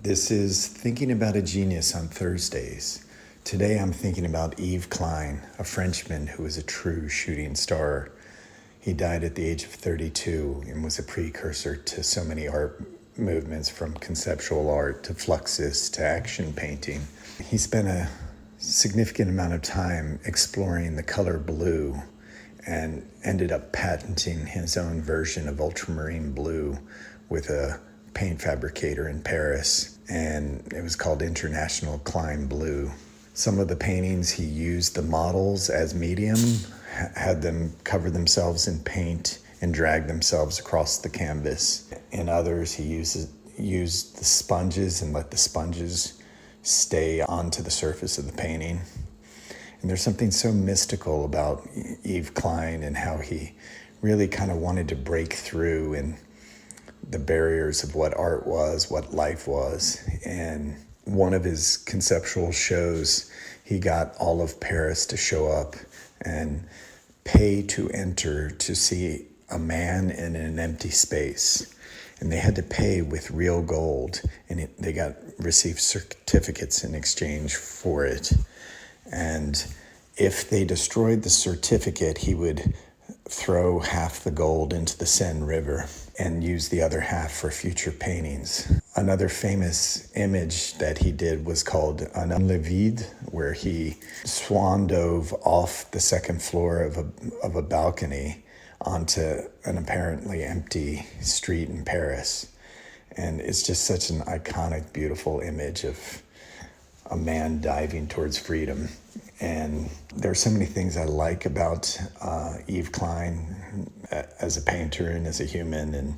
This is Thinking About a Genius on Thursdays. Today I'm thinking about Yves Klein, a Frenchman who was a true shooting star. He died at the age of 32 and was a precursor to so many art movements, from conceptual art to fluxus to action painting. He spent a significant amount of time exploring the color blue and ended up patenting his own version of ultramarine blue with a paint fabricator in Paris, and it was called International Klein Blue. Some of the paintings he used the models as medium, had them cover themselves in paint and drag themselves across the canvas. In others, he used the sponges and let the sponges stay onto the surface of the painting. And there's something so mystical about Yves Klein and how he really kind of wanted to break through in the barriers of what art was, what life was. And one of his conceptual shows, he got all of Paris to show up and pay to enter to see a man in an empty space. And they had to pay with real gold, and they received certificates in exchange for it. And if they destroyed the certificate, he would throw half the gold into the Seine River and use the other half for future paintings. Another famous image that he did was called Un le vide, where he swan dove off the second floor of a balcony onto an apparently empty street in Paris. And it's just such an iconic, beautiful image of a man diving towards freedom. And there are so many things I like about Yves Klein as a painter and as a human. And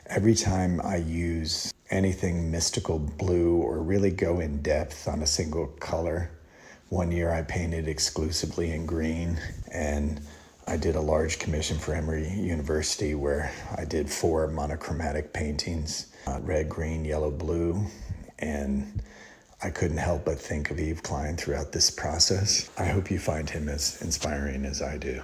every time I use anything mystical blue or really go in depth on a single color, one year I painted exclusively in green, and I did a large commission for Emory University where I did 4 monochromatic paintings, red, green, yellow, blue, and I couldn't help but think of Yves Klein throughout this process. I hope you find him as inspiring as I do.